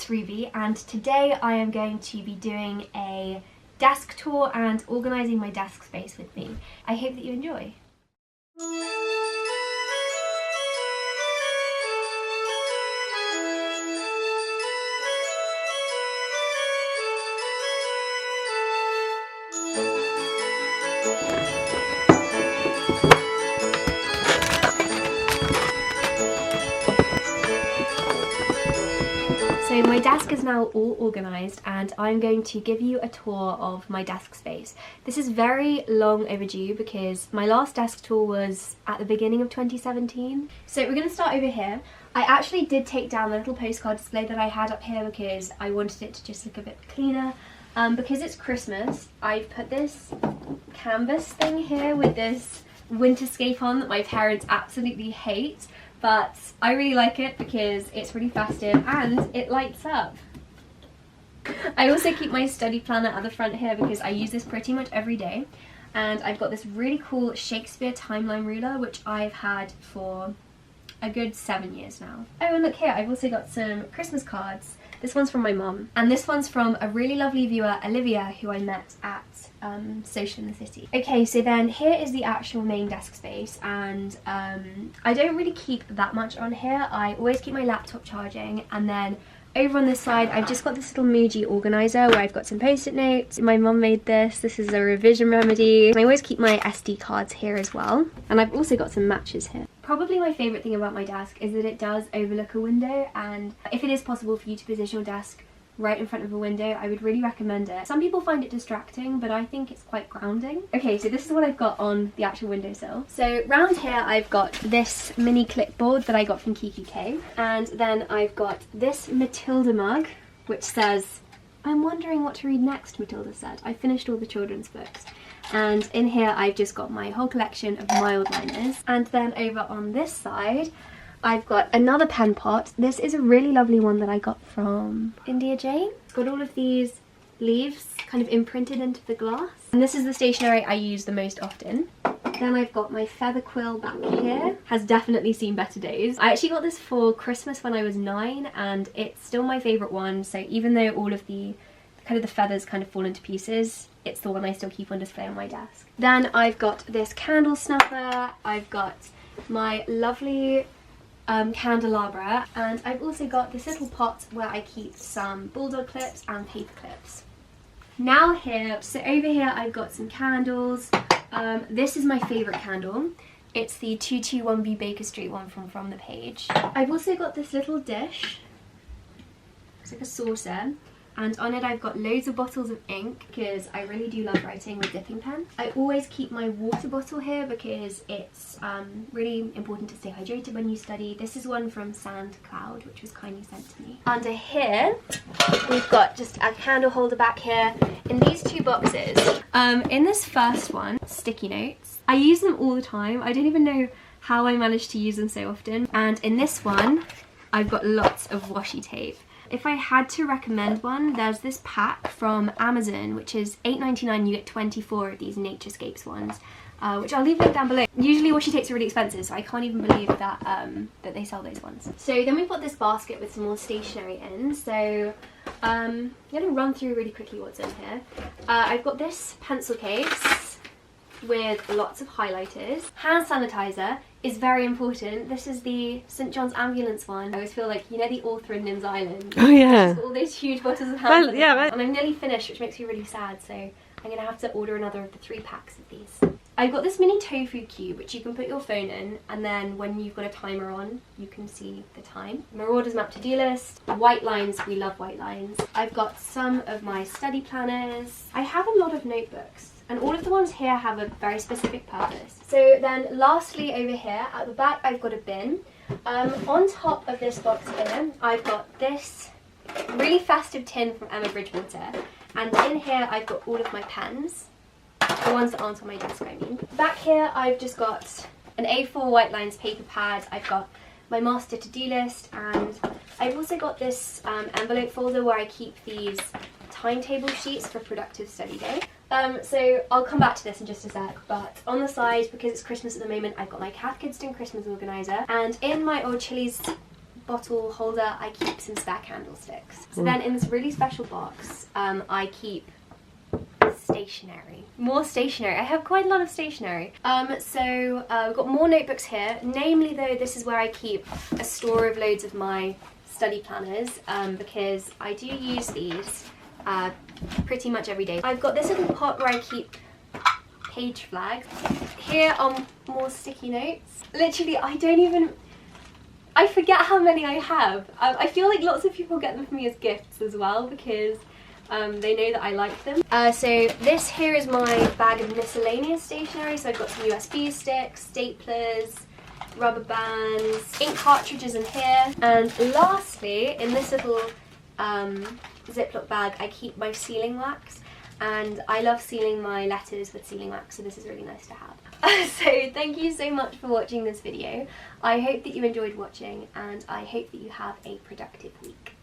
it's Ruby, and today I am going to be doing a desk tour and organising my desk space with me. I hope that you enjoy. So my desk is now all organised and I'm going to give you a tour of my desk space. This is very long overdue because my last desk tour was at the beginning of 2017. So we're going to start over here. I actually did take down the little postcard display that I had up here because I wanted it to just look a bit cleaner. Because it's Christmas, I've put this canvas thing here with this winterscape on that my parents absolutely hate. But I really like it because it's really festive and it lights up. I also keep my study planner at the front here because I use this pretty much every day. And I've got this really cool Shakespeare timeline ruler which I've had for a good 7 years now. Oh, and look here, I've also got some Christmas cards. This one's from my mum, and this one's from a really lovely viewer, Olivia, who I met at Social in the City. Okay, so then here is the actual main desk space, and I don't really keep that much on here. I always keep my laptop charging, and then over on this side I've just got this little Muji organiser where I've got some post-it notes. My mum made this. This is a revision remedy. I always keep my SD cards here as well, and I've also got some matches here. Probably my favourite thing about my desk is that it does overlook a window, and if it is possible for you to position your desk right in front of a window, I would really recommend it. Some people find it distracting, but I think it's quite grounding. Okay, so this is what I've got on the actual windowsill. So round here I've got this mini clipboard that I got from Kiki K, and then I've got this Matilda mug which says, "I'm wondering what to read next," Matilda said. I finished all the children's books. And in here I've just got my whole collection of mild liners. And then over on this side I've got another pen pot. This is a really lovely one that I got from India Jane. It's got all of these leaves kind of imprinted into the glass. And this is the stationery I use the most often. Then I've got my feather quill back here. Has definitely seen better days. I actually got this for Christmas when I was 9 and it's still my favourite one. So even though all of the feathers kind of fall into pieces, it's the one I still keep on display on my desk. Then I've got this candle snuffer, I've got my lovely candelabra, and I've also got this little pot where I keep some bulldog clips and paper clips. Now here, so over here I've got some candles. This is my favourite candle. It's the 221B Baker Street one from the page. I've also got this little dish. It's like a saucer. And on it I've got loads of bottles of ink because I really do love writing with dipping pen. I always keep my water bottle here because it's really important to stay hydrated when you study. This is one from Sand Cloud, which was kindly sent to me. Under here we've got just a candle holder back here in these two boxes. In this first one, sticky notes. I use them all the time. I don't even know how I manage to use them so often. And in this one I've got lots of washi tape. If I had to recommend one, there's this pack from Amazon, which is $8.99. You get 24 of these Naturescapes ones, which I'll leave a link down below. Usually washi tapes are really expensive, so I can't even believe that that they sell those ones. So then we've got this basket with some more stationery in. So I'm going to run through really quickly what's in here. I've got this pencil case with lots of highlighters. Hand sanitizer is very important. This is the St. John's Ambulance one. I always feel like, you know, the author in Nim's Island. Oh yeah. All those huge bottles of hand sanitizer. Yeah, and I'm nearly finished, which makes me really sad, so I'm going to have to order another of the 3 packs of these. I've got this mini tofu cube which you can put your phone in, and then when you've got a timer on you can see the time. Marauder's map to-do list, white lines, we love white lines. I've got some of my study planners. I have a lot of notebooks, and all of the ones here have a very specific purpose. So then lastly over here at the back I've got a bin. On top of this box here I've got this really festive tin from Emma Bridgewater, and in here I've got all of my pens, the ones that aren't on my desk I mean. Back here I've just got an A4 white lines paper pad, I've got my master to-do list, and I've also got this envelope folder where I keep these timetable sheets for productive study day. So I'll come back to this in just a sec, but on the side, because it's Christmas at the moment, I've got my Cath Kidston Christmas organiser, and in my old Chili's bottle holder, I keep some spare candlesticks. So then in this really special box, I keep stationery. More stationery. I have quite a lot of stationery. So we've got more notebooks here. Namely though, this is where I keep a store of loads of my study planners, because I do use these pretty much every day. I've got this little pot where I keep page flags. Here are more sticky notes. Literally, I forget how many I have. I feel like lots of people get them for me as gifts as well, because they know that I like them. So this here is my bag of miscellaneous stationery. So I've got some USB sticks, staplers, rubber bands, ink cartridges in here. And lastly, in this little Ziploc bag, I keep my sealing wax. And I love sealing my letters with sealing wax, so this is really nice to have. So thank you so much for watching this video. I hope that you enjoyed watching, and I hope that you have a productive week.